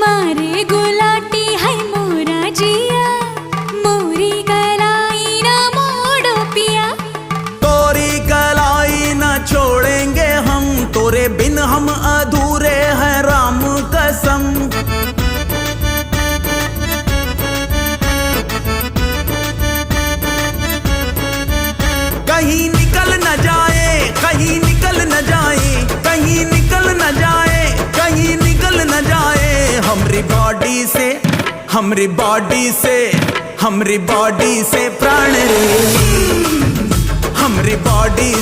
मारे गुलाटी है मोरा जिया, मोरी कलाई ना मोड़ो पिया। तोरी कलाई न छोड़ेंगे हम, तोरे बिन हम अधूरे हैं राम कसम। कहीं निकल न जाए, कहीं निकल न जाए, कहीं निकल न जाए, कहीं निकल न जाए हमरी बॉडी से, हमरी बॉडी से, हमरी बॉडी से प्राण रे, हमरी बॉडी